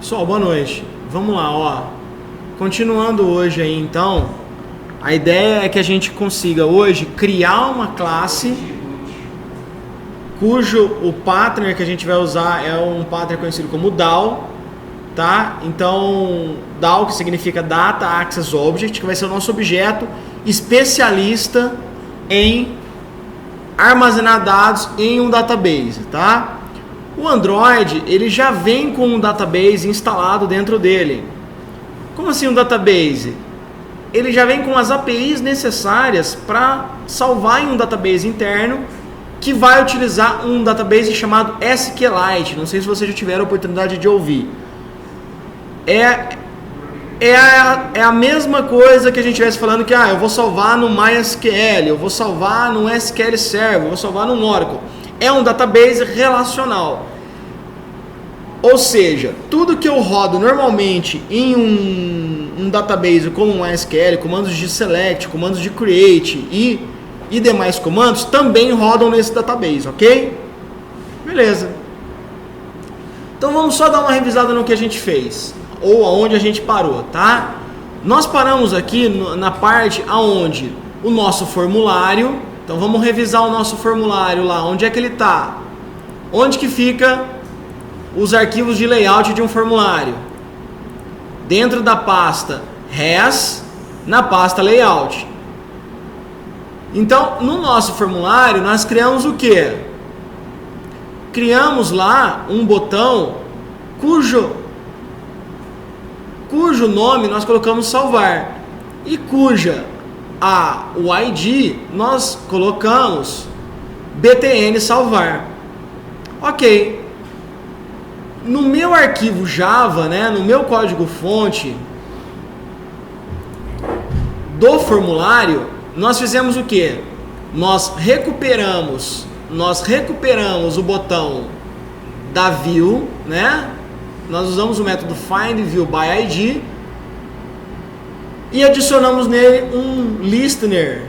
Pessoal, boa noite. Vamos lá, ó. Continuando hoje aí, então, a ideia é que a gente consiga hoje criar uma classe cujo o pattern que a gente vai usar é um pattern conhecido como DAO, tá? Então, DAO que significa Data Access Object, que vai ser o nosso objeto especialista em armazenar dados em um database, tá? O Android, ele já vem com um database instalado dentro dele. Como assim um database? Ele já vem com as APIs necessárias para salvar em um database interno que vai utilizar um database chamado SQLite. Não sei se vocês já tiveram a oportunidade de ouvir. É a mesma coisa que a gente estivesse falando que eu vou salvar no MySQL, eu vou salvar no SQL Server, eu vou salvar no Oracle. É um database relacional. Ou seja, tudo que eu rodo normalmente em um database como um MySQL, comandos de select, comandos de create e demais comandos, também rodam nesse database, ok? Beleza. Então vamos só dar uma revisada no que a gente fez, ou aonde a gente parou, tá? Nós paramos aqui na parte aonde o nosso formulário. Então vamos revisar o nosso formulário lá. Onde é que ele está? Onde que fica os arquivos de layout de um formulário? Dentro da pasta res, na pasta layout. Então, no nosso formulário, nós criamos o quê? Criamos lá um botão cujo nome nós colocamos salvar e o ID nós colocamos btn salvar. Ok. No meu arquivo Java, né, no meu código fonte do formulário, nós fizemos o que? Nós recuperamos o botão da view, né? Nós usamos o método findViewById e adicionamos nele um listener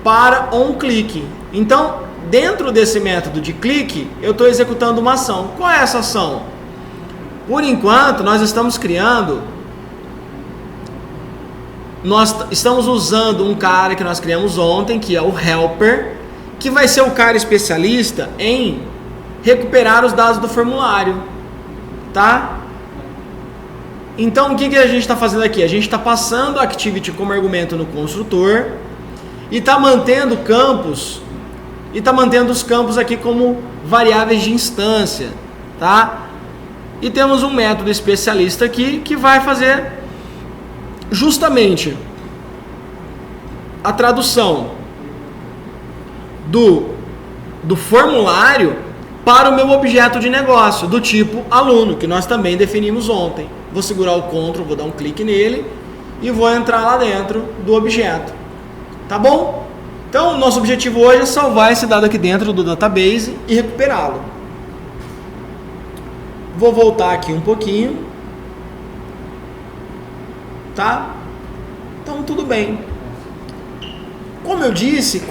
para onClick. Então, dentro desse método de clique, eu estou executando uma ação. Qual é essa ação? Por enquanto, nós estamos usando um cara que nós criamos ontem, que é o helper, que vai ser o cara especialista em recuperar os dados do formulário, tá? Então, o que a gente está fazendo aqui? A gente está passando a activity como argumento no construtor e está mantendo campos. E está mantendo os campos aqui como variáveis de instância, tá? E temos um método especialista aqui que vai fazer justamente a tradução do formulário para o meu objeto de negócio, do tipo aluno, que nós também definimos ontem. Vou segurar o Ctrl, vou dar um clique nele e vou entrar lá dentro do objeto. Tá bom? Então, o nosso objetivo hoje é salvar esse dado aqui dentro do database e recuperá-lo. Vou voltar aqui um pouquinho. Tá? Então, tudo bem. Como eu disse,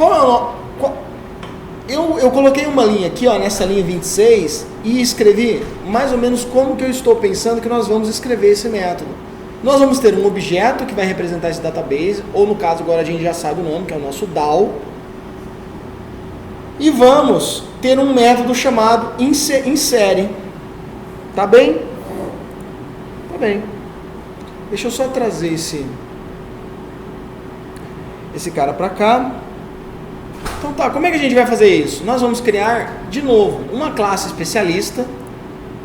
eu coloquei uma linha aqui, ó, nessa linha 26, e escrevi mais ou menos como que eu estou pensando que nós vamos escrever esse método. Nós vamos ter um objeto que vai representar esse database, ou no caso agora a gente já sabe o nome, que é o nosso DAO. E vamos ter um método chamado insere. Tá bem? Tá bem. Deixa eu só trazer esse cara para cá. Então tá, como é que a gente vai fazer isso? Nós vamos criar, de novo, uma classe especialista.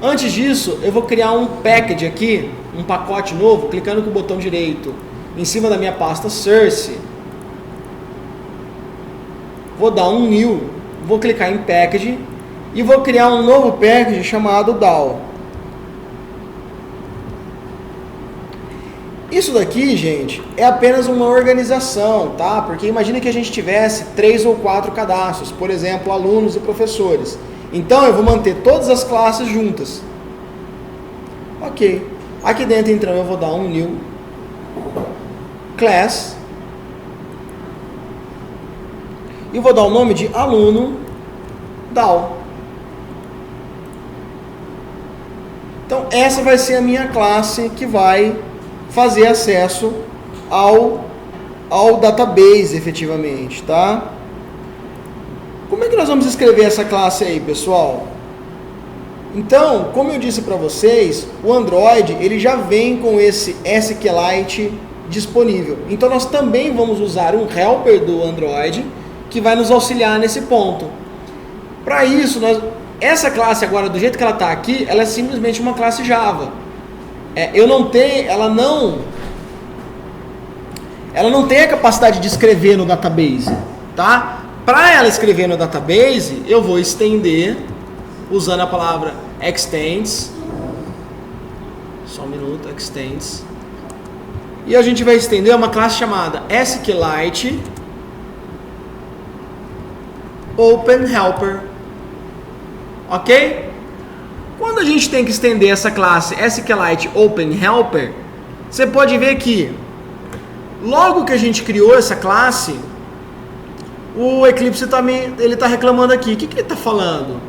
Antes disso, eu vou criar um package aqui, um pacote novo, clicando com o botão direito em cima da minha pasta source. Vou dar um new, vou clicar em package e vou criar um novo package chamado DAO. Isso daqui, gente, é apenas uma organização, tá? Porque imagina que a gente tivesse 3 ou 4 cadastros, por exemplo, alunos e professores. Então eu vou manter todas as classes juntas. Ok. Aqui dentro, então, eu vou dar um new class e vou dar o nome de aluno DAO. Então essa vai ser a minha classe que vai fazer acesso ao database efetivamente, tá? Como é que nós vamos escrever essa classe aí, pessoal? Então, como eu disse para vocês, o Android ele já vem com esse SQLite disponível. Então nós também vamos usar um helper do Android que vai nos auxiliar nesse ponto. Para isso, essa classe agora, do jeito que ela está aqui, ela é simplesmente uma classe Java. Ela não tem a capacidade de escrever no database, tá? Para ela escrever no database, eu vou estender usando a palavra extends. Só um minuto, extends. E a gente vai estender uma classe chamada SQLite Open Helper. Ok? Quando a gente tem que estender essa classe SQLite Open Helper, você pode ver que logo que a gente criou essa classe, o Eclipse também ele está reclamando aqui. O que ele está falando?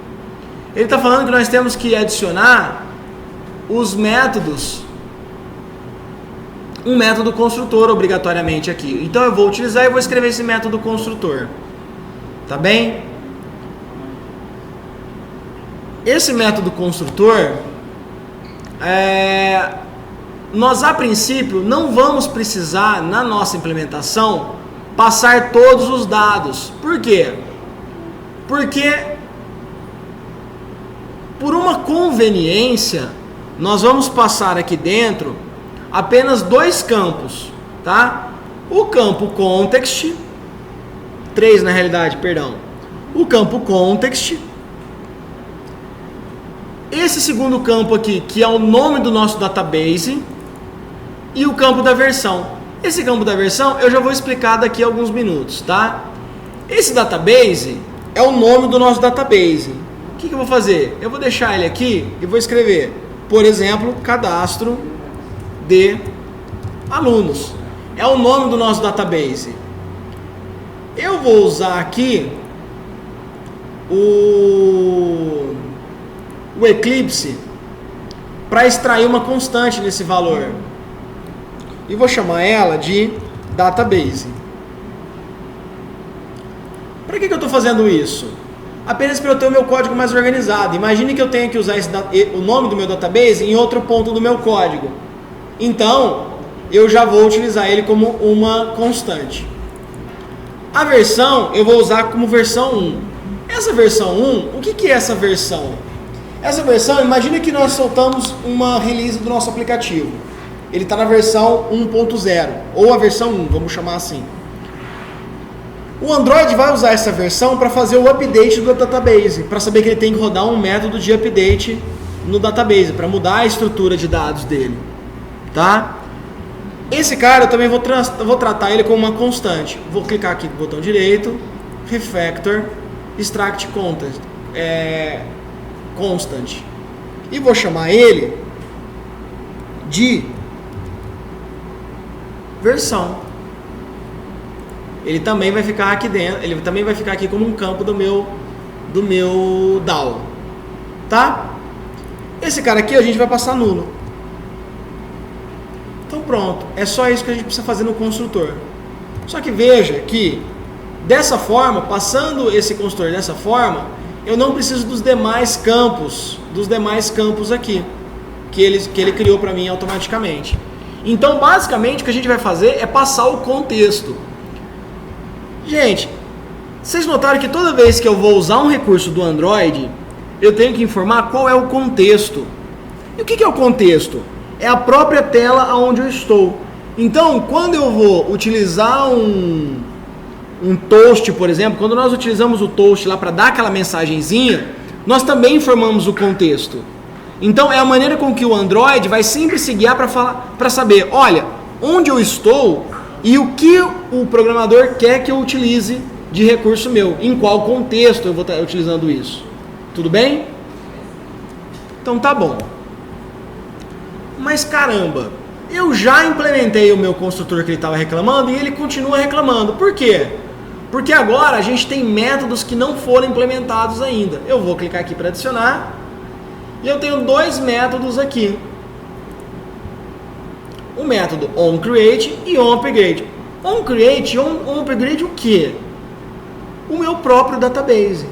Ele está falando que nós temos que adicionar os métodos, um método construtor obrigatoriamente aqui. Então eu vou utilizar e vou escrever esse método construtor. Tá bem? Esse método construtor, nós a princípio não vamos precisar na nossa implementação passar todos os dados. Por quê? Porque por uma conveniência nós vamos passar aqui dentro apenas dois campos, tá? O campo context, três na realidade, perdão. O campo context, esse segundo campo aqui, que é o nome do nosso database, e o campo da versão. Esse campo da versão eu já vou explicar daqui a alguns minutos, tá? Esse database é o nome do nosso database. O que eu vou fazer? Eu vou deixar ele aqui e vou escrever, por exemplo, cadastro de alunos. É o nome do nosso database. Eu vou usar aqui o Eclipse para extrair uma constante nesse valor. E vou chamar ela de database. Para que eu estou fazendo isso? Apenas para eu ter o meu código mais organizado. Imagine que eu tenha que usar o nome do meu database em outro ponto do meu código. Então, eu já vou utilizar ele como uma constante. A versão, eu vou usar como versão 1. Essa versão 1, o que é essa versão? Essa versão, imagine que nós soltamos uma release do nosso aplicativo. Ele está na versão 1.0, ou a versão 1, vamos chamar assim. O Android vai usar essa versão para fazer o update do database, para saber que ele tem que rodar um método de update no database, para mudar a estrutura de dados dele. Tá? Esse cara eu também vou tratar ele como uma constante. Vou clicar aqui no botão direito, Refactor, Extract Constant. E vou chamar ele de versão. Ele também vai ficar aqui dentro, ele também vai ficar aqui como um campo do meu DAO. Tá? Esse cara aqui a gente vai passar nulo. Então pronto, é só isso que a gente precisa fazer no construtor. Só que veja que dessa forma, passando esse construtor dessa forma, eu não preciso dos demais campos aqui que ele criou para mim automaticamente. Então basicamente o que a gente vai fazer é passar o contexto. Gente, vocês notaram que toda vez que eu vou usar um recurso do Android, eu tenho que informar qual é o contexto. E o que é o contexto? É a própria tela onde eu estou. Então, quando eu vou utilizar um toast, por exemplo, quando nós utilizamos o toast lá para dar aquela mensagenzinha, nós também informamos o contexto. Então, é a maneira com que o Android vai sempre se guiar para saber, olha, onde eu estou e o que o programador quer que eu utilize de recurso meu, em qual contexto eu vou estar utilizando isso. Tudo bem? Então tá bom. Mas caramba, eu já implementei o meu construtor que ele estava reclamando e ele continua reclamando. Por quê? Porque agora a gente tem métodos que não foram implementados ainda. Eu vou clicar aqui para adicionar E eu tenho dois métodos aqui. O método onCreate e onUpgrade. OnCreate e onUpgrade o quê? O meu próprio database.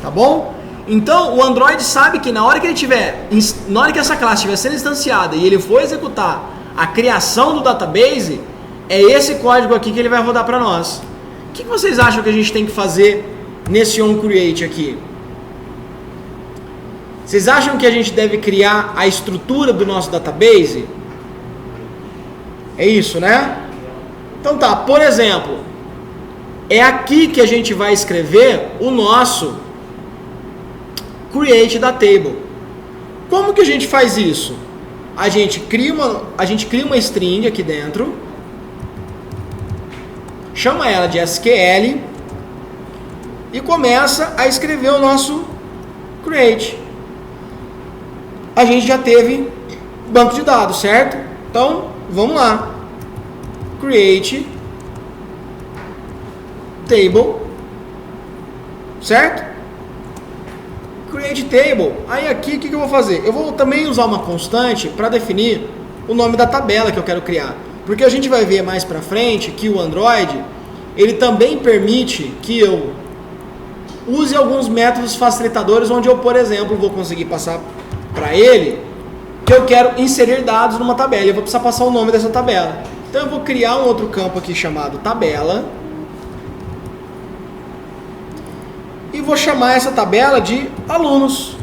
Tá bom? Então, o Android sabe que na hora que essa classe estiver sendo instanciada e ele for executar a criação do database, é esse código aqui que ele vai rodar para nós. O que vocês acham que a gente tem que fazer nesse onCreate aqui? Vocês acham que a gente deve criar a estrutura do nosso database? É isso, né? Então tá, por exemplo, é aqui que a gente vai escrever o nosso create da table. Como que a gente faz isso? A gente cria uma string aqui dentro, chama ela de SQL e começa a escrever o nosso create. A gente já teve banco de dados, certo? Então, vamos lá. Create table, certo? Create table. Aí aqui, o que eu vou fazer? Eu vou também usar uma constante para definir o nome da tabela que eu quero criar. Porque a gente vai ver mais para frente que o Android, ele também permite que eu use alguns métodos facilitadores, onde eu, por exemplo, vou conseguir passar para ele que eu quero inserir dados numa tabela. Eu vou precisar passar o nome dessa tabela. Então eu vou criar um outro campo aqui chamado tabela. E vou chamar essa tabela de alunos,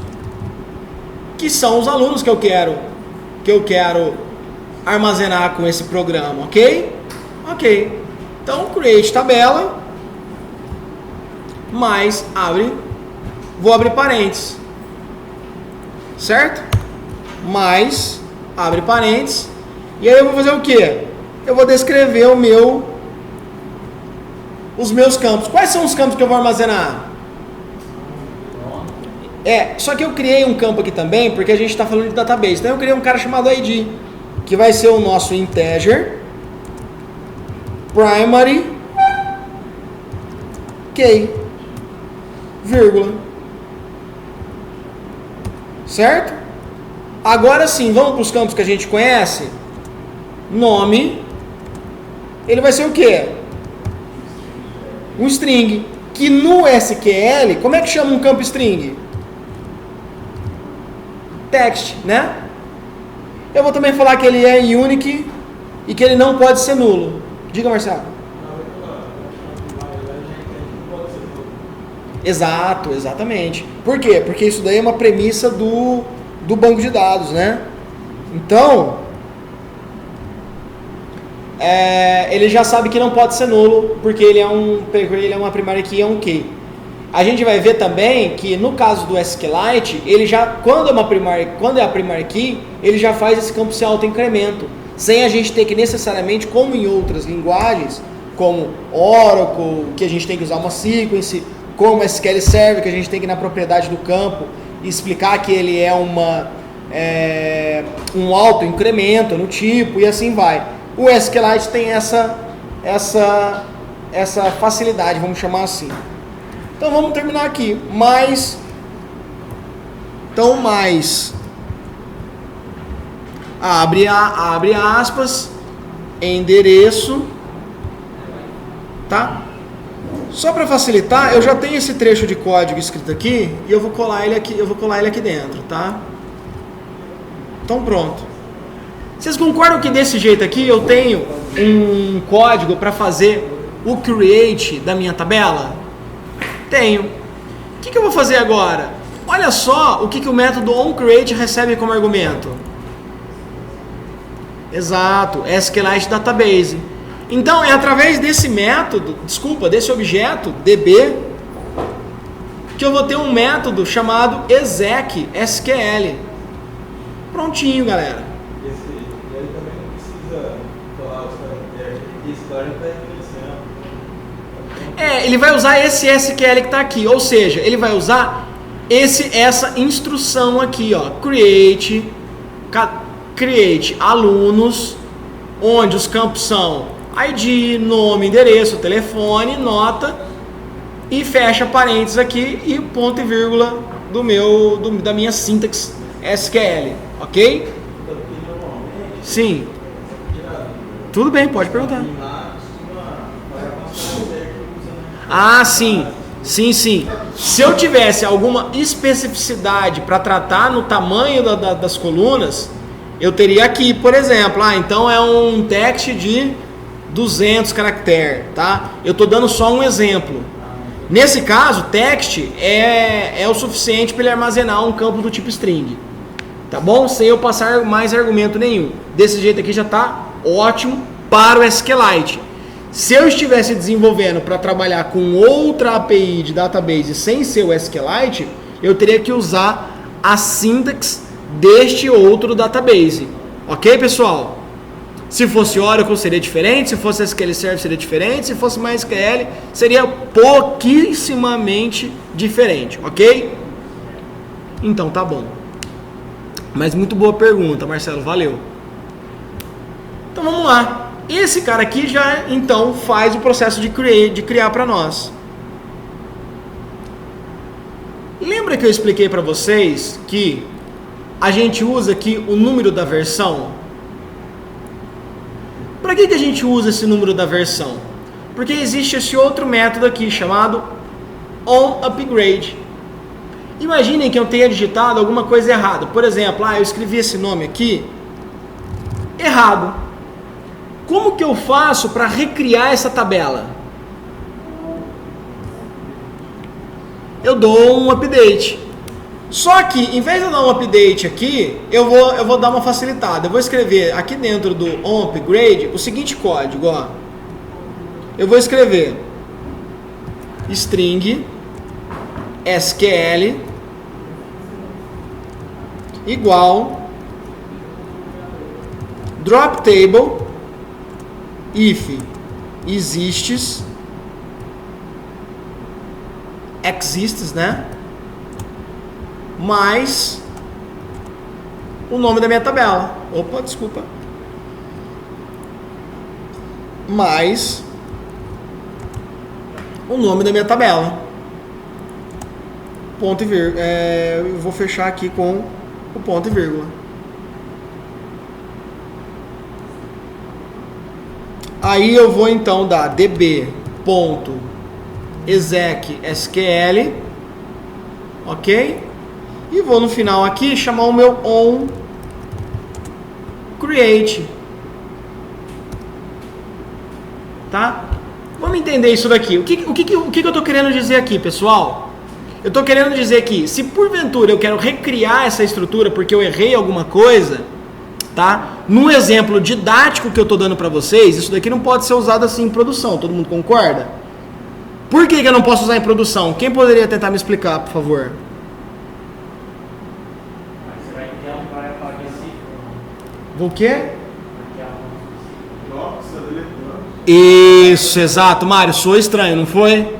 que são os alunos que eu quero armazenar com esse programa, ok? Ok. Então, create tabela, mais vou abrir parênteses, certo? Mais, abre parênteses, e aí eu vou fazer o quê? Eu vou descrever os meus campos. Quais são os campos que eu vou armazenar? Só que eu criei um campo aqui também, porque a gente está falando de database. Então eu criei um cara chamado ID, que vai ser o nosso integer primary key, vírgula. Certo? Agora sim, vamos para os campos que a gente conhece. Nome, ele vai ser o quê? Um string. Que no SQL, como é que chama um campo string? Text, né? Eu vou também falar que ele é unique e que ele não pode ser nulo. Diga, Marcelo. Exato, exatamente. Por quê? Porque isso daí é uma premissa do banco de dados, né? Então, ele já sabe que não pode ser nulo, porque ele é uma primary key, é um key. A gente vai ver também que no caso do SQLite, ele já, quando é a primary key, ele já faz esse campo ser autoincremento, sem a gente ter que necessariamente, como em outras linguagens, como Oracle, que a gente tem que usar uma sequence, como SQL Server, que a gente tem que ir na propriedade do campo e explicar que ele é um autoincremento no tipo, e assim vai. O SQLite tem essa facilidade, vamos chamar assim. Então vamos terminar aqui. Mais abre aspas, endereço, tá? Só para facilitar, eu já tenho esse trecho de código escrito aqui e eu vou colar ele aqui dentro, tá? Então pronto. Vocês concordam que desse jeito aqui eu tenho um código para fazer o create da minha tabela? Tenho. O que eu vou fazer agora? Olha só o que o método onCreate recebe como argumento. Exato, SQLite Database. Então é através desse desse objeto db, que eu vou ter um método chamado execSQL. Prontinho, galera. Ele também não precisa falar os caracteres, esse cara já está referenciando. Ele vai usar esse SQL que está aqui, ou seja, ele vai usar essa instrução aqui, ó, create alunos, onde os campos são ID, nome, endereço, telefone, nota, e fecha parênteses aqui e ponto e vírgula da minha sintaxe SQL, ok? Sim. Tudo bem, pode perguntar. Ah, sim. Sim, sim. Se eu tivesse alguma especificidade para tratar no tamanho das colunas, eu teria aqui, por exemplo, então é um text de 200 caracteres, tá? Eu estou dando só um exemplo. Nesse caso, text é o suficiente para ele armazenar um campo do tipo string, tá bom? Sem eu passar mais argumento nenhum. Desse jeito aqui já está ótimo para o SQLite. Se eu estivesse desenvolvendo para trabalhar com outra API de database sem ser o SQLite, eu teria que usar a sintaxe deste outro database. Ok, pessoal? Se fosse Oracle seria diferente, se fosse SQL Server seria diferente, se fosse MySQL seria pouquissimamente diferente, ok? Então tá bom. Mas muito boa pergunta, Marcelo, valeu. Então vamos lá. Esse cara aqui já então faz o processo de criar para nós. Lembra que eu expliquei para vocês que a gente usa aqui o número da versão? Para que a gente usa esse número da versão? Porque existe esse outro método aqui chamado onUpgrade. Imaginem que eu tenha digitado alguma coisa errada. Por exemplo, eu escrevi esse nome aqui errado. Como que eu faço para recriar essa tabela? Eu dou um update. Só que, em vez de eu dar um update aqui, eu vou dar uma facilitada. Eu vou escrever aqui dentro do onUpgrade o seguinte código, ó. Eu vou escrever string SQL igual drop table if exists, né? Mais o nome da minha tabela. Opa, desculpa. Mais o nome da minha tabela. Ponto e vírgula. Eu vou fechar aqui com o ponto e vírgula. Aí eu vou então dar db.exec.sql, ok? E vou no final aqui chamar o meu onCreate, tá? Vamos entender isso daqui. O que eu estou querendo dizer aqui, pessoal? Eu estou querendo dizer que se porventura eu quero recriar essa estrutura porque eu errei alguma coisa, tá? No exemplo didático que eu estou dando para vocês, isso daqui não pode ser usado assim em produção, todo mundo concorda? Por que eu não posso usar em produção? Quem poderia tentar me explicar, por favor? Você vai ter um variável específico. Do quê? Isso, exato, Mário, sou estranho, não foi?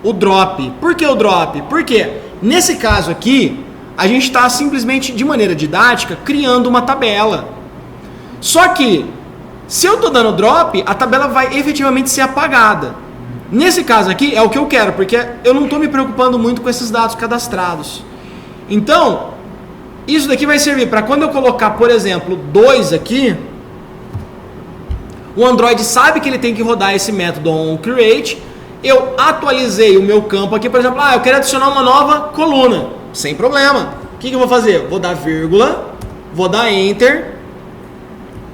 O drop. Por que o drop? Porque nesse caso aqui, a gente está simplesmente, de maneira didática, criando uma tabela. Só que, se eu estou dando drop, a tabela vai efetivamente ser apagada. Nesse caso aqui, é o que eu quero, porque eu não estou me preocupando muito com esses dados cadastrados. Então, isso daqui vai servir para quando eu colocar, por exemplo, 2 aqui, o Android sabe que ele tem que rodar esse método onCreate. Eu atualizei o meu campo aqui, por exemplo, eu quero adicionar uma nova coluna. Sem problema. O que eu vou fazer? Vou dar vírgula, vou dar enter,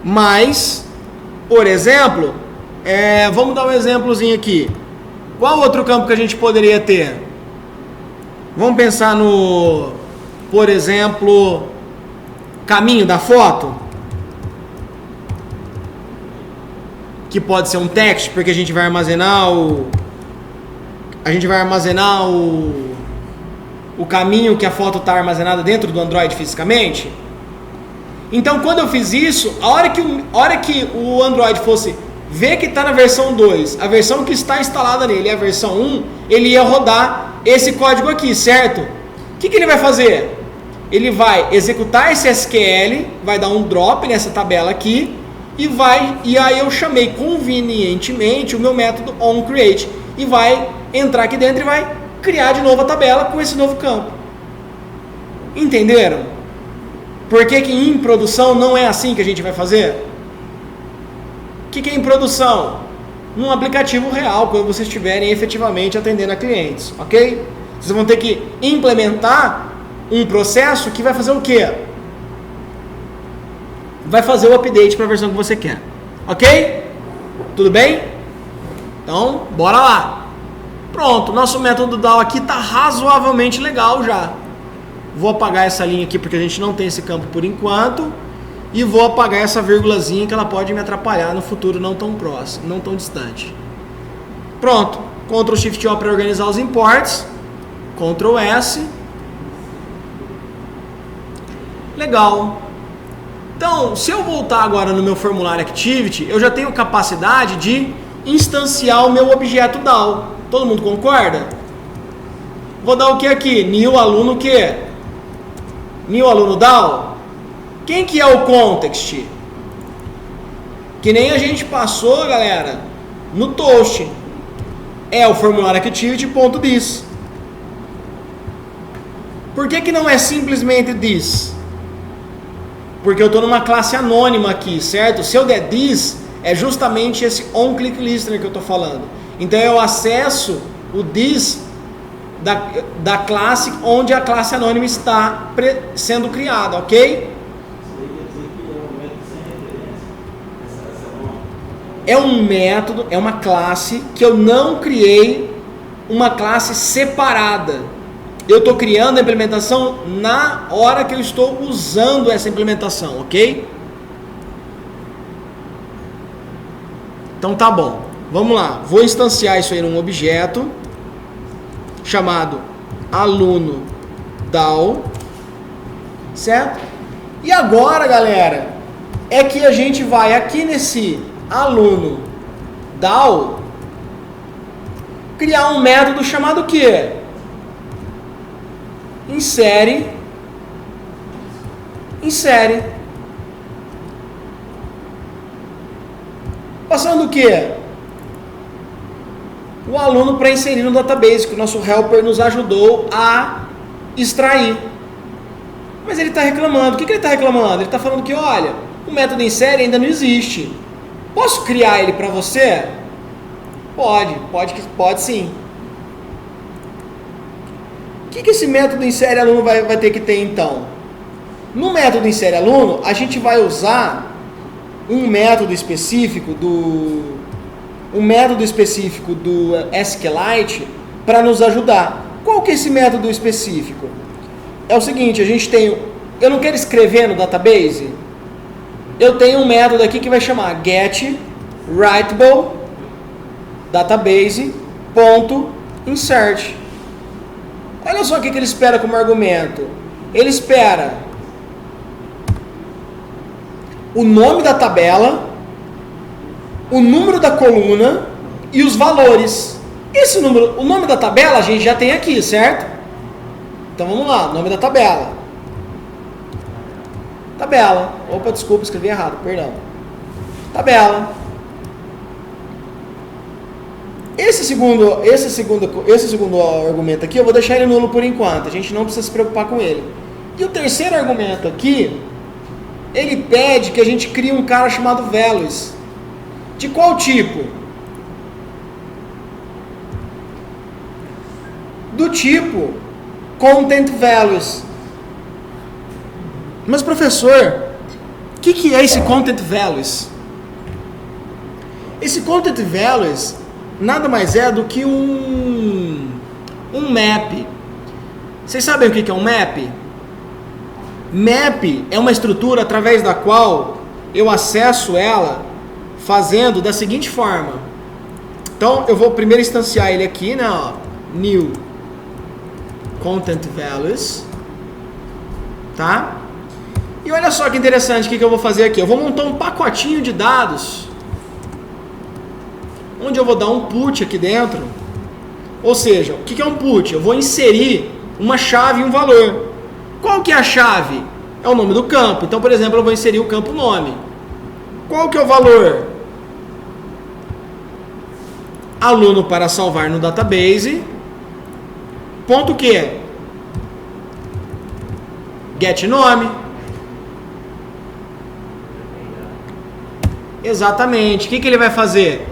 mas, por exemplo, vamos dar um exemplozinho aqui. Qual outro campo que a gente poderia ter? Vamos pensar no, por exemplo, caminho da foto. Que pode ser um text, porque a gente vai armazenar o caminho que a foto está armazenada dentro do Android fisicamente. Então, quando eu fiz isso, a hora que o Android fosse ver que está na versão 2, a versão que está instalada nele é a versão 1, ele ia rodar esse código aqui, certo? O que ele vai fazer? Ele vai executar esse SQL, vai dar um drop nessa tabela aqui, e aí eu chamei convenientemente o meu método onCreate, e vai entrar aqui dentro e vai criar de novo a tabela com esse novo campo. Entenderam? Por que que em produção não é assim que a gente vai fazer? O que é em produção? Num aplicativo real, quando vocês estiverem efetivamente atendendo a clientes, ok? Vocês vão ter que implementar um processo que vai fazer o quê? Vai fazer o update para a versão que você quer, ok? Tudo bem? Então, bora lá. Pronto, nosso método DAO aqui está razoavelmente legal já. Vou apagar essa linha aqui porque a gente não tem esse campo por enquanto. E vou apagar essa vírgulazinha que ela pode me atrapalhar no futuro não tão próximo, não tão distante. Pronto. Ctrl Shift O para organizar os imports. Ctrl S. Legal. Então, se eu voltar agora no meu formulário Activity, eu já tenho capacidade de instanciar o meu objeto DAO. Todo mundo concorda? Vou dar o que aqui? New aluno o quê? New aluno DAO? Quem que é o context? Que nem a gente passou, galera, no Toast. É o formulário Activity.this. Por que não é simplesmente this? Porque eu estou numa classe anônima aqui, certo? Se eu der this, é justamente esse onClickListener que eu estou falando. Então eu acesso o this da classe onde a classe anônima está sendo criada, ok? É um método, é uma classe que eu não criei uma classe separada. Eu estou criando a implementação na hora que eu estou usando essa implementação, ok? Então tá bom. Vamos lá. Vou instanciar isso aí num objeto chamado aluno DAO, certo? E agora, galera, é que a gente vai aqui nesse aluno DAO criar um método chamado o quê? Insere. Passando o quê? O aluno para inserir no database, que o nosso helper nos ajudou a extrair. Mas ele está reclamando. O que ele está reclamando? Ele está falando que, olha, o método insere ainda não existe. Posso criar ele para você? Pode sim. O que esse método insere aluno vai ter que ter então? No método insere aluno, a gente vai usar um método específico do SQLite para nos ajudar. Qual que é esse método específico? É o seguinte, a gente tem, eu não quero escrever no database, eu tenho um método aqui que vai chamar getWriteableDatabase.insert. Olha só o que ele espera como argumento. Ele espera o nome da tabela, o número da coluna e os valores. O nome da tabela a gente já tem aqui, certo? Então vamos lá, nome da tabela. Opa, desculpa, escrevi errado, perdão. Tabela. Esse segundo argumento aqui, eu vou deixar ele nulo por enquanto. A gente não precisa se preocupar com ele. E o terceiro argumento aqui, ele pede que a gente crie um cara chamado values. De qual tipo? Do tipo content values. Mas professor, o que é esse content values? Esse content values nada mais é do que um map. Vocês sabem o que é um map? Map é uma estrutura através da qual eu acesso ela fazendo da seguinte forma. Então eu vou primeiro instanciar ele aqui, né? Ó, new content values, tá? E olha só que interessante o que eu vou fazer aqui. Eu vou montar um pacotinho de dados, onde eu vou dar um put aqui dentro. Ou seja, o que é um put? Eu vou inserir uma chave e um valor. Qual que é a chave? É o nome do campo. Então, por exemplo, eu vou inserir o campo nome. Qual que é o valor? Aluno para salvar no database. Ponto que? get nome. Exatamente. O que ele vai fazer?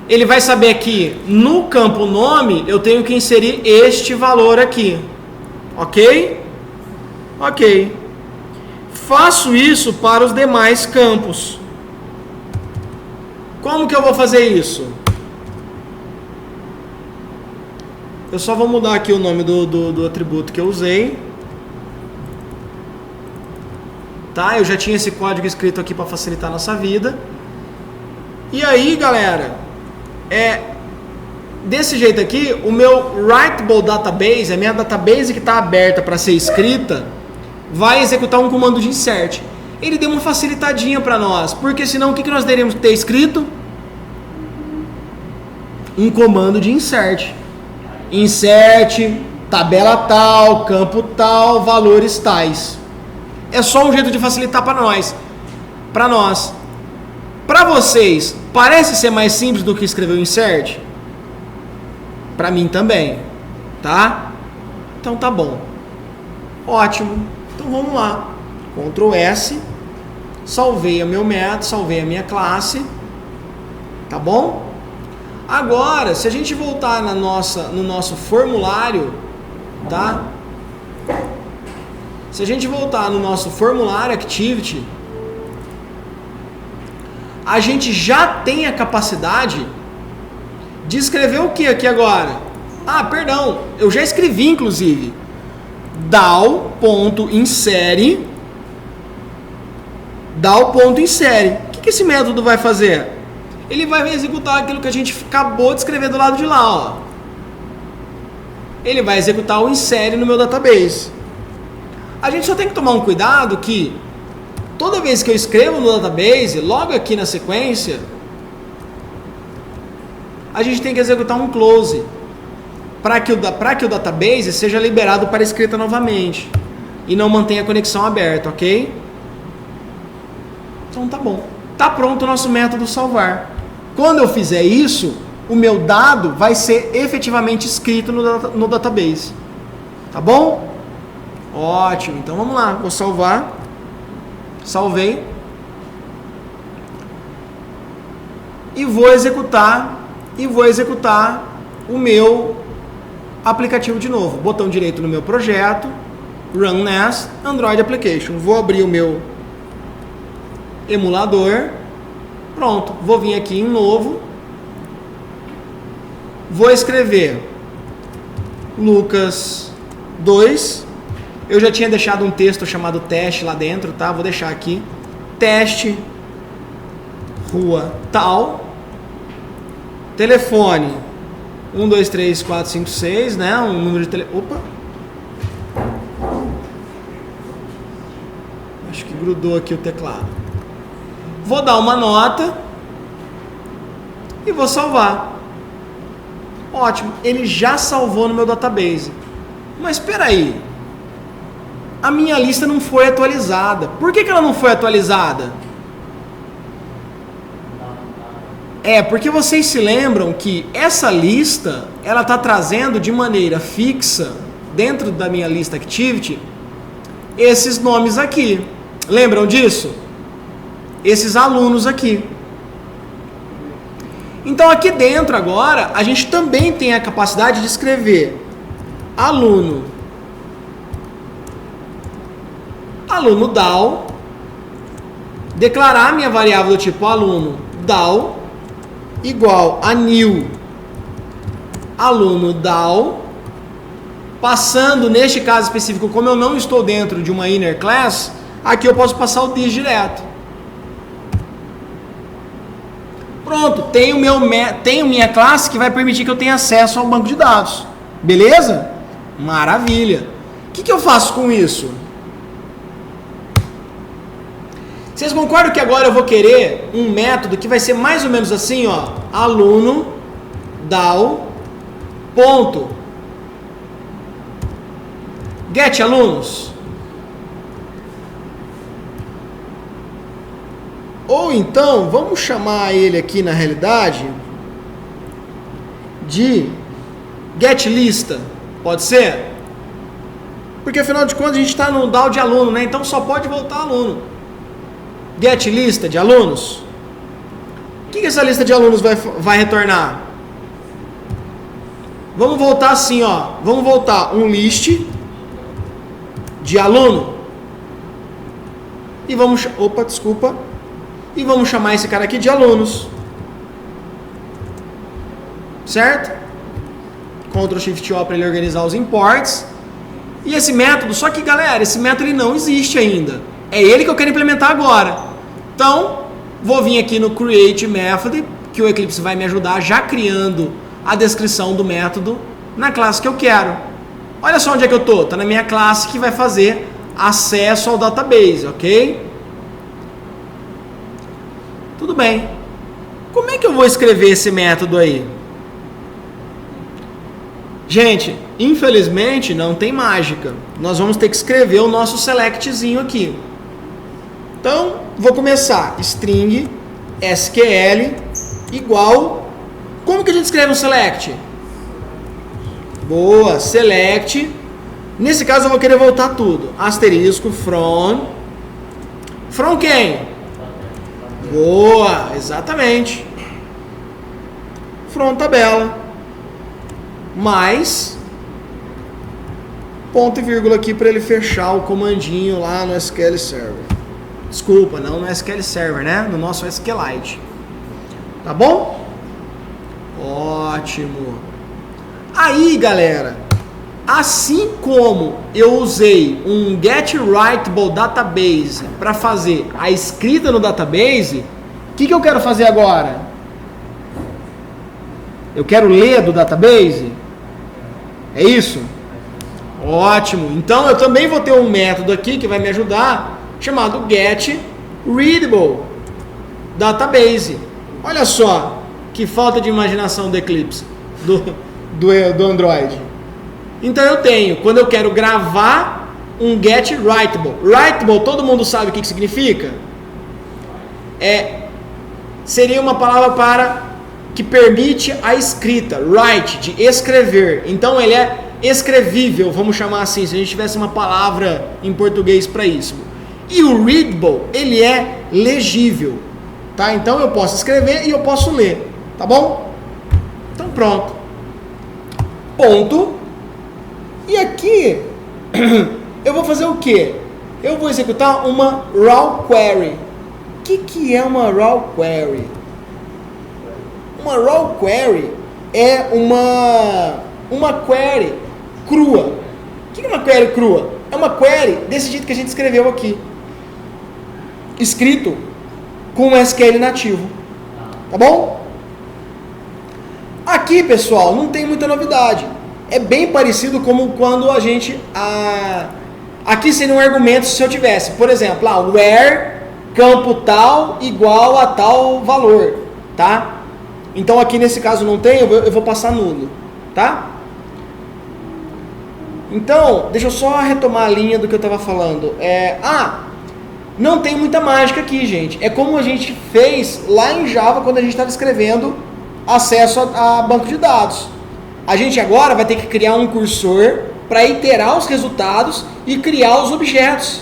Ele vai saber que no campo nome eu tenho que inserir este valor aqui. Ok? Ok. Faço isso para os demais campos. Como que eu vou fazer isso? Eu só vou mudar aqui o nome do atributo que eu usei. Tá? Eu já tinha esse código escrito aqui para facilitar a nossa vida. E aí, galera, desse jeito aqui, o meu writable database, a minha database que está aberta para ser escrita, vai executar um comando de insert. Ele deu uma facilitadinha para nós, porque senão o que nós teríamos que ter escrito? Um comando de insert. Insert, tabela tal, campo tal, valores tais. É só um jeito de facilitar para nós. Para vocês, parece ser mais simples do que escrever o insert? Para mim também, tá? Então tá bom. Ótimo. Então vamos lá. Ctrl S. Salvei o meu método, salvei a minha classe. Tá bom? Agora, se a gente voltar no nosso formulário, tá? Se a gente voltar no nosso formulário Activity, a gente já tem a capacidade de escrever o que aqui agora? Ah, perdão, eu já escrevi inclusive. DAO.insere. O que esse método vai fazer? Ele vai executar aquilo que a gente acabou de escrever do lado de lá, ó. Ele vai executar o insere no meu database. A gente só tem que tomar um cuidado que toda vez que eu escrevo no database, logo aqui na sequência, a gente tem que executar um close para que o database seja liberado para escrita novamente e não mantenha a conexão aberta, ok? Então tá bom. Tá pronto o nosso método salvar. Quando eu fizer isso, o meu dado vai ser efetivamente escrito no database. Tá bom? Ótimo. Então vamos lá. Vou salvar. Salvei. E vou executar o meu aplicativo de novo. Botão direito no meu projeto. Run as Android Application. Vou abrir o meu emulador. Pronto, vou vir aqui em novo. Vou escrever Lucas 2. Eu já tinha deixado um texto chamado teste lá dentro, tá? Vou deixar aqui. Teste, rua tal. Telefone 1, 2, 3, 4, 5, 6, né? Um número de telefone. Opa! Acho que grudou aqui o teclado. Vou dar uma nota e vou salvar. Ótimo, ele já salvou no meu database. Mas espera aí, a minha lista não foi atualizada. Por que ela não foi atualizada? Porque vocês se lembram que essa lista, ela está trazendo de maneira fixa, dentro da minha lista Activity, esses nomes aqui. Lembram disso? Esses alunos aqui. Então aqui dentro agora, a gente também tem a capacidade de escrever aluno DAO, declarar minha variável do tipo aluno DAO igual a new aluno DAO, passando, neste caso específico, como eu não estou dentro de uma inner class, aqui eu posso passar o this direto. Pronto, tenho minha classe que vai permitir que eu tenha acesso ao banco de dados. Beleza? Maravilha. O que eu faço com isso? Vocês concordam que agora eu vou querer um método que vai ser mais ou menos assim, ó, aluno DAO ponto get alunos? Ou então, vamos chamar ele aqui na realidade de get lista. Pode ser? Porque afinal de contas a gente está no DAO de aluno, né? Então só pode voltar aluno. Get lista de alunos. O que essa lista de alunos vai retornar? Vamos voltar assim, ó. Vamos voltar um list de aluno. E vamos... Opa, desculpa. E vamos chamar esse cara aqui de alunos. Certo? Ctrl Shift O para ele organizar os imports. E esse método, só que galera, esse método ele não existe ainda. É ele que eu quero implementar agora. Então, vou vir aqui no Create Method, que o Eclipse vai me ajudar já criando a descrição do método na classe que eu quero. Olha só onde é que eu estou. Está na minha classe que vai fazer acesso ao database, ok? Tudo bem. Como é que eu vou escrever esse método aí? Gente, infelizmente não tem mágica. Nós vamos ter que escrever o nosso selectzinho aqui. Então, vou começar. String SQL igual... Como que a gente escreve um select? Boa, select. Nesse caso eu vou querer voltar tudo. Asterisco from... From quem? Boa, exatamente. From tabela. Mais ponto e vírgula aqui para ele fechar o comandinho lá no SQL Server. Desculpa, não no SQL Server, né? No nosso SQLite. Tá bom? Ótimo. Aí, galera, assim como eu usei um getWritable database para fazer a escrita no database, o que eu quero fazer agora? Eu quero ler do database? É isso? Ótimo. Então eu também vou ter um método aqui que vai me ajudar, chamado getReadable database. Olha só que falta de imaginação do Eclipse, do Android. Então eu tenho, quando eu quero gravar um getWritable. Writable, todo mundo sabe o que significa? Seria uma palavra para... que permite a escrita, write, de escrever. Então ele é escrevível, vamos chamar assim, se a gente tivesse uma palavra em português para isso. E o readable, ele é legível, tá? Então eu posso escrever e eu posso ler, tá bom? Então pronto. Ponto. E aqui eu vou fazer o quê? Eu vou executar uma raw query. O que é uma raw query? Uma raw query é uma query crua. O que é uma query crua? É uma query desse jeito que a gente escreveu aqui. Escrito com SQL nativo. Tá bom? Aqui, pessoal, não tem muita novidade. É bem parecido como quando a gente... Aqui seria um argumento se eu tivesse, por exemplo, where campo tal igual a tal valor. Tá? Então aqui nesse caso não tem, eu vou passar nulo, tá? Então, deixa eu só retomar a linha do que eu estava falando. Não tem muita mágica aqui, gente. É como a gente fez lá em Java quando a gente estava escrevendo acesso a banco de dados. A gente agora vai ter que criar um cursor para iterar os resultados e criar os objetos.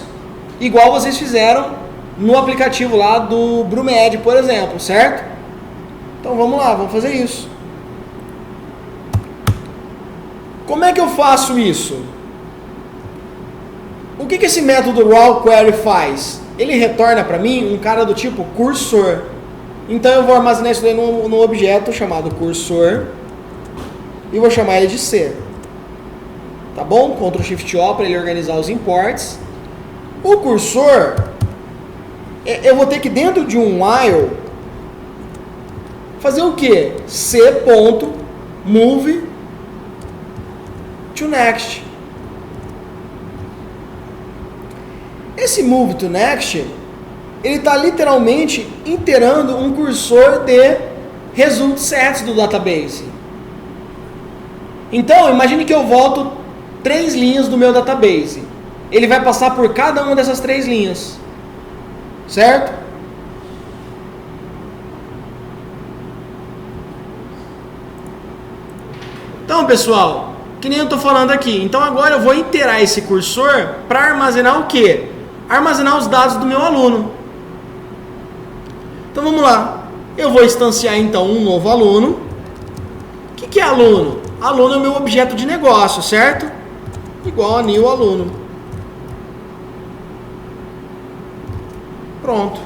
Igual vocês fizeram no aplicativo lá do Brumed, por exemplo, certo? Então vamos lá, vamos fazer isso. Como é que eu faço isso? O que esse método raw query faz? Ele retorna para mim um cara do tipo cursor. Então eu vou armazenar isso daí num objeto chamado cursor e vou chamar ele de C. Tá bom? Ctrl Shift O para ele organizar os imports. O cursor, eu vou ter que dentro de um while fazer o que? C.move to next. Esse move to next, ele está literalmente iterando um cursor de result sets do database. Então, imagine que eu volto 3 linhas do meu database. Ele vai passar por cada uma dessas 3 linhas. Certo? Então, pessoal, Que nem eu estou falando aqui. Então agora eu vou iterar esse cursor para armazenar o quê? Armazenar os dados do meu aluno. Então vamos lá. Eu vou instanciar então um novo aluno. O que é aluno? Aluno é o meu objeto de negócio, certo? Igual a new aluno. Pronto.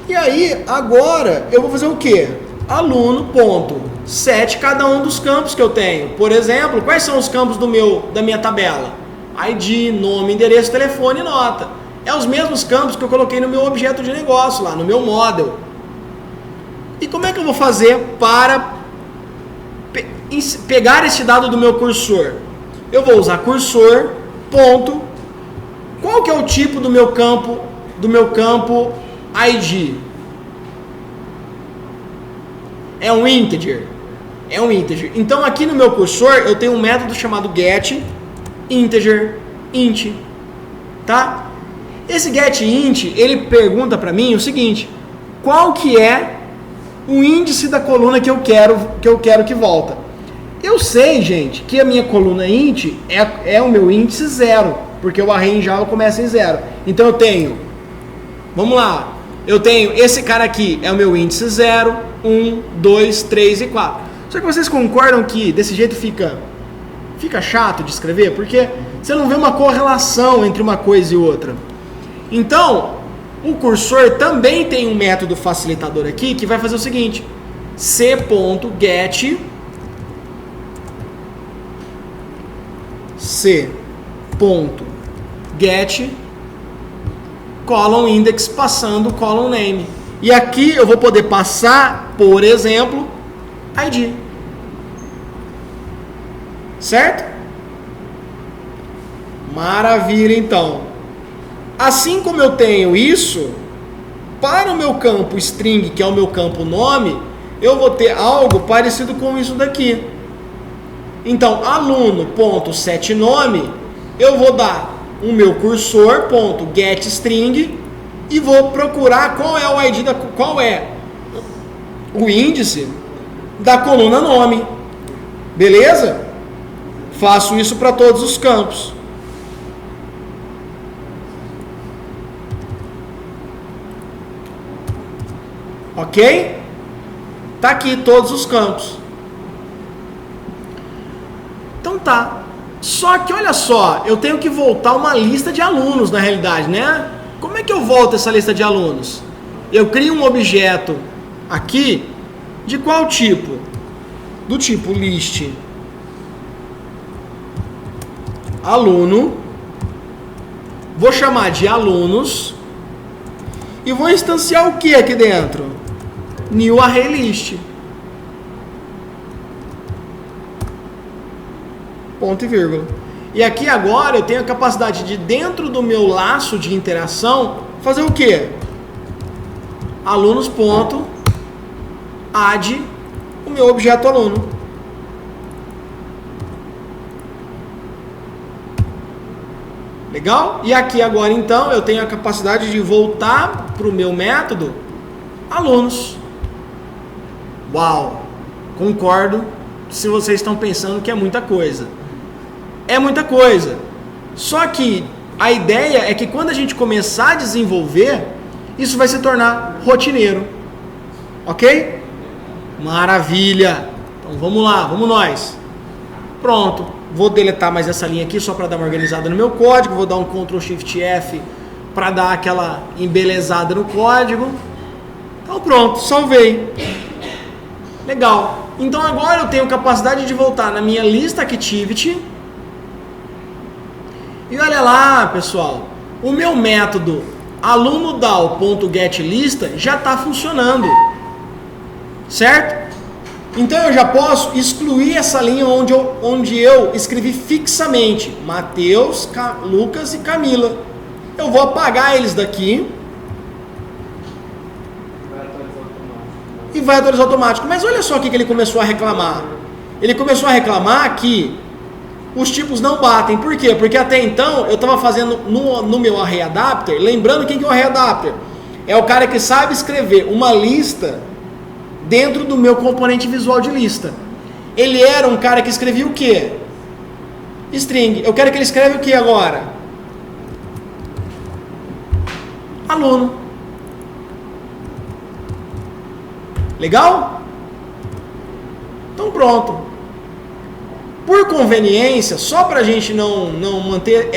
E aí, agora, eu vou fazer o quê? Aluno.set cada um dos campos que eu tenho. Por exemplo, quais são os campos da minha tabela? ID, nome, endereço, telefone e nota. É os mesmos campos que eu coloquei no meu objeto de negócio, lá no meu model. E como é que eu vou fazer para pegar esse dado do meu cursor? Eu vou usar cursor, ponto. Qual que é o tipo do meu campo ID? É um integer. É um integer. Então aqui no meu cursor eu tenho um método chamado get integer int, tá? Esse getInt, ele pergunta para mim o seguinte: qual que é o índice da coluna que eu quero que volta? Eu sei, gente, que a minha coluna int é o meu índice 0, porque o array em Java começa em 0. Então eu tenho, vamos lá, eu tenho esse cara aqui, é o meu índice 0, 1, 2, 3 e 4. Só que vocês concordam que desse jeito fica chato de escrever? Porque você não vê uma correlação entre uma coisa e outra. Então, o cursor também tem um método facilitador aqui que vai fazer o seguinte: c.get column index passando column name. E aqui eu vou poder passar, por exemplo, ID. Certo? Maravilha, então. Assim como eu tenho isso, para o meu campo string, que é o meu campo nome, eu vou ter algo parecido com isso daqui. Então, aluno.setNome, eu vou dar o meu cursor.getString e vou procurar qual é o ID, qual é o índice da coluna nome. Beleza? Faço isso para todos os campos. Ok? Tá aqui todos os campos. Então tá. Só que olha só, eu tenho que voltar uma lista de alunos na realidade, né? Como é que eu volto essa lista de alunos? Eu crio um objeto aqui de qual tipo? Do tipo list aluno. Vou chamar de alunos e vou instanciar o que aqui dentro? New array list. Ponto e vírgula. E aqui agora eu tenho a capacidade de, dentro do meu laço de interação, fazer o quê? Alunos.add o meu objeto aluno. Legal? E aqui agora então eu tenho a capacidade de voltar para o meu método alunos. Uau! Concordo se vocês estão pensando que é muita coisa. É muita coisa. Só que a ideia é que quando a gente começar a desenvolver, isso vai se tornar rotineiro. Ok? Maravilha! Então vamos lá, vamos nós. Pronto. Vou deletar mais essa linha aqui só para dar uma organizada no meu código. Vou dar um Ctrl Shift F para dar aquela embelezada no código. Então pronto, salvei. Legal. Então agora eu tenho capacidade de voltar na minha lista activity. E olha lá, pessoal, o meu método alunodal.getLista já está funcionando, certo? Então eu já posso excluir essa linha onde eu escrevi fixamente Mateus, Lucas e Camila. Eu vou apagar eles daqui e vai atualizar automático. Mas olha só o que ele começou a reclamar. Ele começou a reclamar que os tipos não batem. Por quê? Porque até então eu estava fazendo no meu array adapter. Lembrando quem que é o array adapter? É o cara que sabe escrever uma lista dentro do meu componente visual de lista. ele era um cara que escrevia o quê? String. Eu quero que ele escreva o que agora? Aluno. Legal? Então pronto. Por conveniência, só para a gente não manter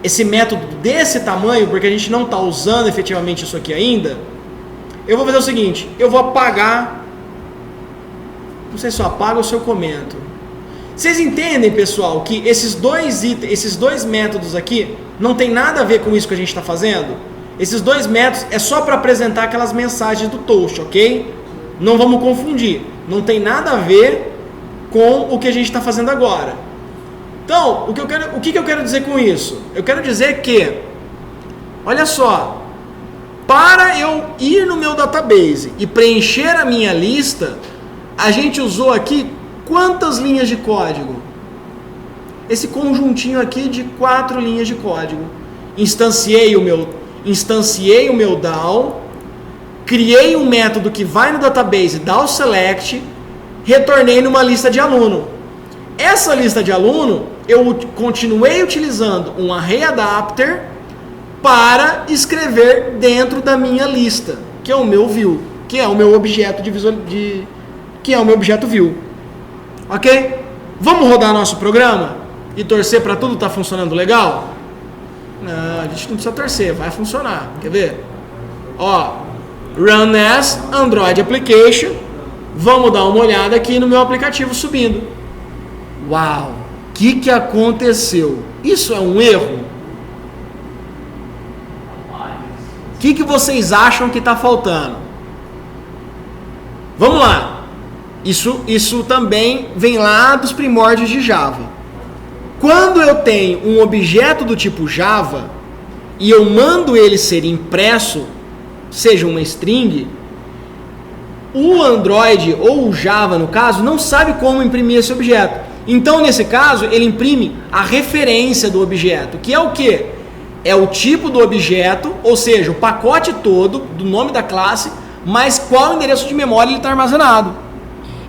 esse método desse tamanho, porque a gente não está usando efetivamente isso aqui ainda, eu vou fazer o seguinte, eu vou apagar, não sei se eu apago ou se eu comento. Vocês entendem, pessoal, que esses dois métodos aqui não tem nada a ver com isso que a gente está fazendo? Esses dois métodos é só para apresentar aquelas mensagens do toast, ok? Não vamos confundir. Não tem nada a ver com o que a gente está fazendo agora. Então, o que eu quero dizer com isso? Eu quero dizer que, olha só, para eu ir no meu database e preencher a minha lista, a gente usou aqui quantas linhas de código? Esse conjuntinho aqui de 4 linhas de código. Instanciei o meu DAO, criei um método que vai no database DAOSelect, retornei numa lista de aluno. Essa lista de aluno, eu continuei utilizando um ArrayAdapter para escrever dentro da minha lista, que é o meu view, que é o meu objeto que é o meu objeto view. Ok? Vamos rodar nosso programa e torcer para tudo estar funcionando legal? Não, a gente não precisa torcer, vai funcionar. Quer ver? Ó, Run as Android Application. Vamos dar uma olhada aqui no meu aplicativo subindo. Uau! O que aconteceu? Isso é um erro? O que vocês acham que está faltando? Vamos lá. Isso também vem lá dos primórdios de Java. Quando eu tenho um objeto do tipo Java e eu mando ele ser impresso, seja uma string, o Android ou o Java, no caso, não sabe como imprimir esse objeto. Então, nesse caso, ele imprime a referência do objeto, que é o quê? É o tipo do objeto, ou seja, o pacote todo do nome da classe, mas qual endereço de memória ele está armazenado.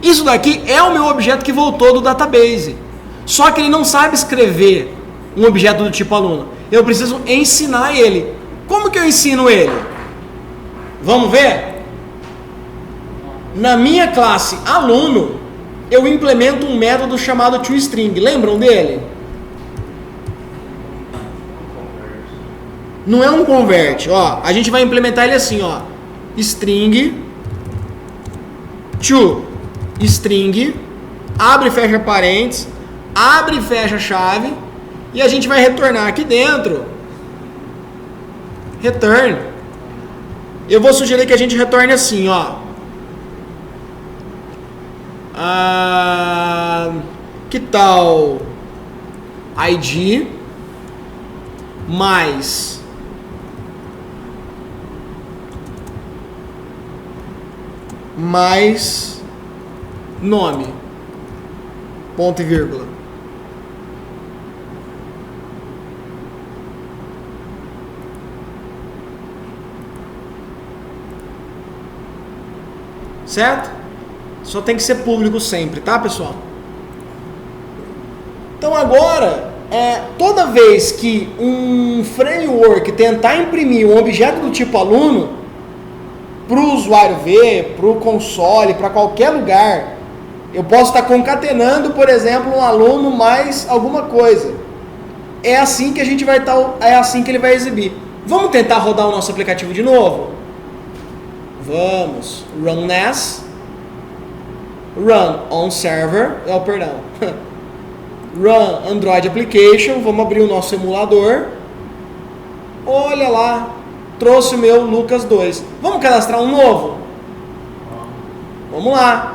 Isso daqui é o meu objeto que voltou do database. Só que ele não sabe escrever um objeto do tipo aluno. Eu preciso ensinar ele. Como que eu ensino ele? Vamos ver? Na minha classe aluno, eu implemento um método chamado toString. Lembram dele? Não é um convert. Ó, a gente vai implementar ele assim, ó. String toString, abre e fecha parênteses, abre e fecha chave, e a gente vai retornar aqui dentro return. Eu vou sugerir que a gente retorne assim, ó. Que tal ID mais nome, ponto e vírgula. Certo? Só tem que ser público sempre, tá, pessoal? Então agora, toda vez que um framework tentar imprimir um objeto do tipo aluno, para o usuário ver, para o console, para qualquer lugar, eu posso estar concatenando, por exemplo, um aluno mais alguma coisa. É assim que a gente vai estar, é assim que ele vai exibir. Vamos tentar rodar o nosso aplicativo de novo? Vamos. Run as, run on server, perdão. Run Android Application, vamos abrir o nosso emulador. Olha lá, trouxe o meu Lucas 2. Vamos cadastrar um novo? Vamos lá.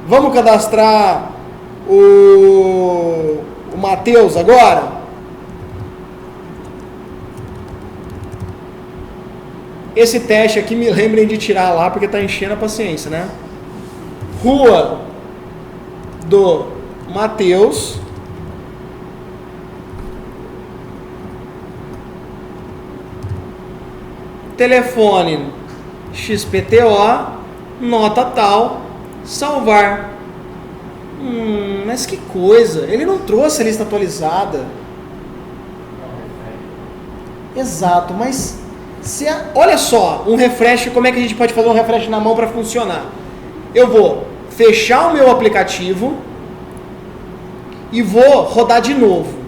Vamos cadastrar o Matheus agora? Esse teste aqui me lembrem de tirar lá, porque está enchendo a paciência, né? Rua do Matheus. Telefone XPTO, nota tal, salvar. Mas que coisa, ele não trouxe a lista atualizada. Exato, mas olha só, um refresh, como é que a gente pode fazer um refresh na mão para funcionar? Eu vou fechar o meu aplicativo e vou rodar de novo.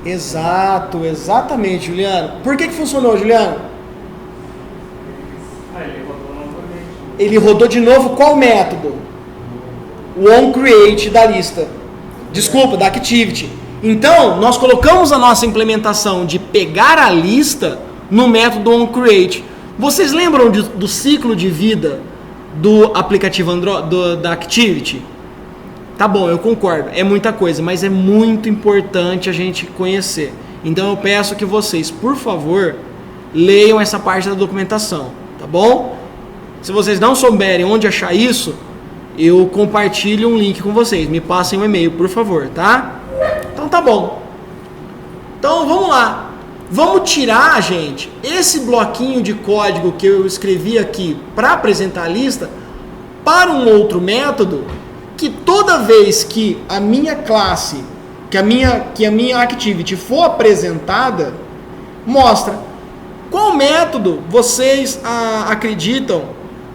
Exato, exatamente, Juliano. Por que funcionou, Juliano? Ele rodou novamente. Ele rodou de novo qual método? O onCreate da lista. Desculpa, da Activity. Então, nós colocamos a nossa implementação de pegar a lista no método onCreate. Vocês lembram do ciclo de vida do aplicativo Android, da Activity? Tá bom, eu concordo, é muita coisa, mas é muito importante a gente conhecer. Então eu peço que vocês, por favor, leiam essa parte da documentação, tá bom? Se vocês não souberem onde achar isso, eu compartilho um link com vocês. Me passem um e-mail, por favor, tá? Então tá bom. Então vamos lá. Vamos tirar, gente, esse bloquinho de código que eu escrevi aqui para apresentar a lista para um outro método que toda vez que a minha classe, que a minha activity for apresentada, mostra qual método vocês acreditam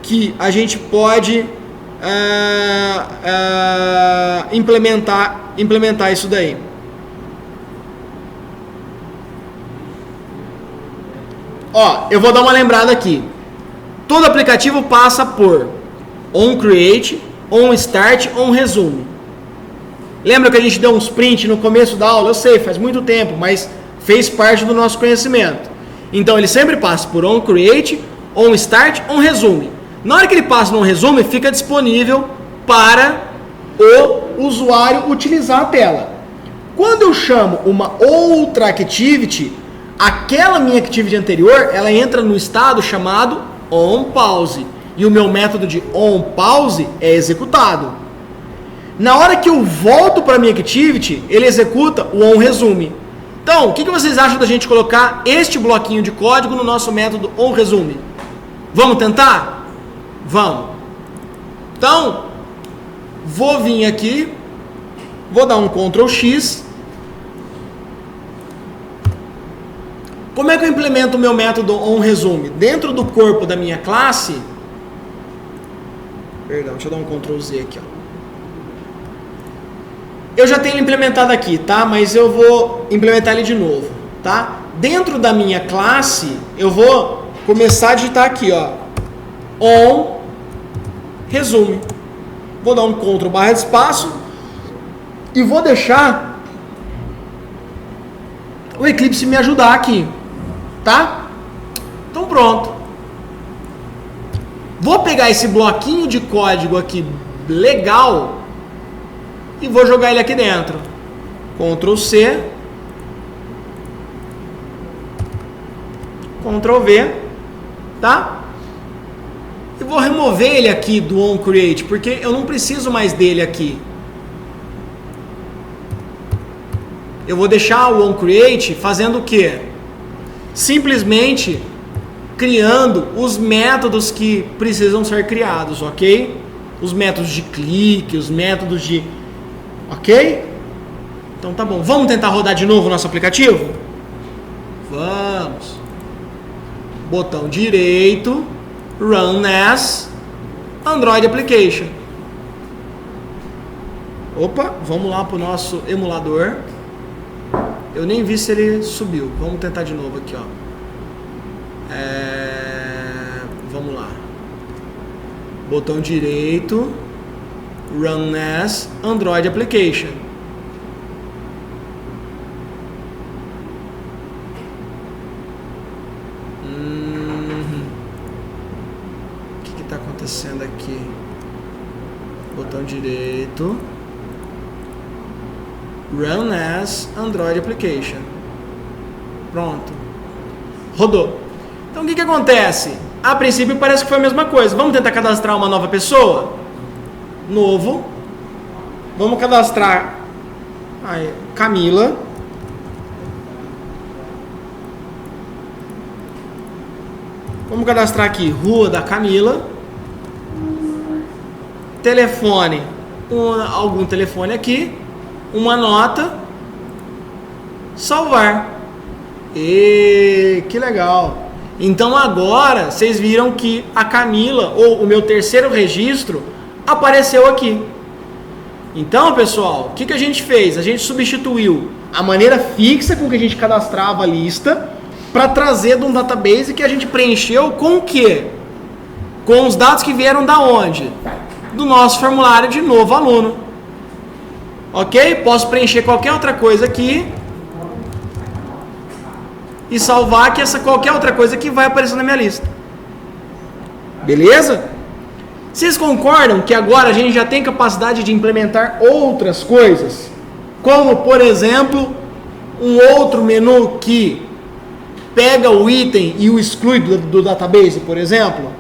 que a gente pode implementar isso daí. Ó, eu vou dar uma lembrada aqui. Todo aplicativo passa por onCreate, onStart, onResume. Lembra que a gente deu um sprint no começo da aula? Eu sei, faz muito tempo, mas fez parte do nosso conhecimento. Então ele sempre passa por onCreate, onStart, onResume. Na hora que ele passa no onResume, fica disponível para o usuário utilizar a tela. Quando eu chamo uma outra activity, aquela minha activity anterior, ela entra no estado chamado onPause. E o meu método de onPause é executado. Na hora que eu volto para a minha activity, ele executa o onResume. Então, o que vocês acham da gente colocar este bloquinho de código no nosso método onResume? Vamos tentar? Vamos. Então, vou vir aqui, vou dar um Ctrl X. Como é que eu implemento o meu método onResume? Dentro do corpo da minha classe... Perdão, deixa eu dar um Ctrl Z aqui, ó. Eu já tenho implementado aqui, tá? Mas eu vou implementar ele de novo, tá? Dentro da minha classe, eu vou começar a digitar aqui, ó. onResume. Vou dar um Ctrl barra de espaço e vou deixar o Eclipse me ajudar aqui, tá? Então pronto. Vou pegar esse bloquinho de código aqui legal e vou jogar ele aqui dentro. Ctrl C, Ctrl V, tá? E vou remover ele aqui do onCreate, porque eu não preciso mais dele aqui. Eu vou deixar o onCreate fazendo o quê? Simplesmente criando os métodos que precisam ser criados, ok? Os métodos de clique, os métodos de... Ok? Então tá bom. Vamos tentar rodar de novo o nosso aplicativo? Vamos. Botão direito, Run as Android Application. Opa, vamos lá para o nosso emulador. Eu nem vi se ele subiu. Vamos tentar de novo aqui, ó. Vamos lá. Botão direito, Run as Android Application. O que está acontecendo aqui? Botão direito, Run as Android Application. Pronto. Rodou. Então o que acontece? A princípio parece que foi a mesma coisa. Vamos tentar cadastrar uma nova pessoa? Novo. Vamos cadastrar Camila. Vamos cadastrar aqui, Rua da Camila. Telefone, algum telefone aqui. Uma nota. Salvar. E que legal. Então agora vocês viram que a Camila, ou o meu terceiro registro, apareceu aqui. Então, pessoal, o que a gente fez? A gente substituiu a maneira fixa com que a gente cadastrava a lista para trazer de um database que a gente preencheu com o quê? Com os dados que vieram da onde? Do nosso formulário de novo aluno. Ok? Posso preencher qualquer outra coisa aqui e salvar que essa qualquer outra coisa aqui vai aparecer na minha lista. Beleza? Vocês concordam que agora a gente já tem capacidade de implementar outras coisas? Como, por exemplo, um outro menu que pega o item e o exclui do database, por exemplo?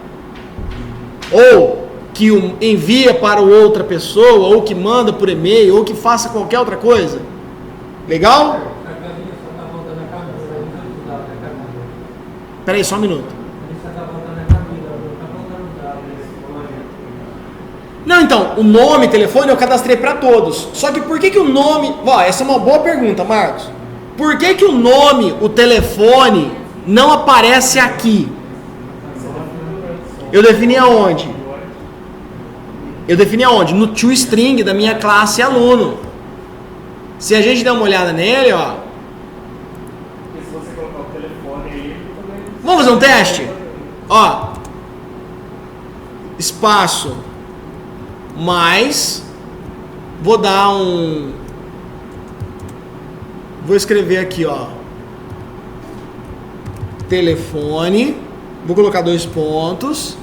Ou que envia para outra pessoa, ou que manda por e-mail, ou que faça qualquer outra coisa? Legal? Espera aí, só um minuto. Não, então, o nome, telefone eu cadastrei para todos. Só que por que o nome... Ó, essa é uma boa pergunta, Marcos. Por que o nome, o telefone, não aparece aqui? Eu defini aonde? Eu defini aonde? No toString da minha classe aluno. Se a gente der uma olhada nele, ó. Se você colocar o telefone aí, também... Vamos fazer um teste? Ó. Espaço. Mais. Vou dar um... Vou escrever aqui, ó. Telefone. Vou colocar 2 pontos.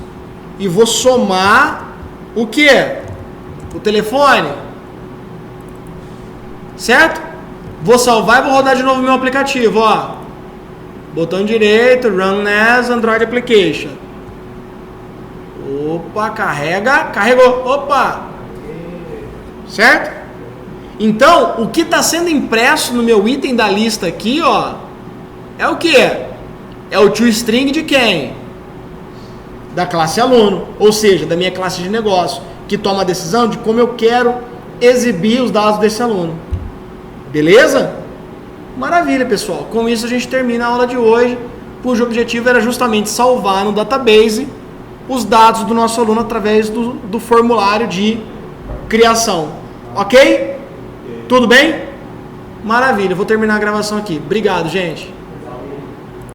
E vou somar o que? O telefone. Certo? Vou salvar e vou rodar de novo o meu aplicativo, ó. Botão direito, Run as Android Application. Opa, carrega, carregou, opa. Certo? Então, o que está sendo impresso no meu item da lista aqui, ó, é o que? É o toString de quem? Da classe aluno, ou seja, da minha classe de negócio, que toma a decisão de como eu quero exibir os dados desse aluno. Beleza? Maravilha, pessoal. Com isso a gente termina a aula de hoje, cujo objetivo era justamente salvar no database os dados do nosso aluno através do formulário de criação. Ok? Tudo bem? Maravilha. Vou terminar a gravação aqui. Obrigado, gente.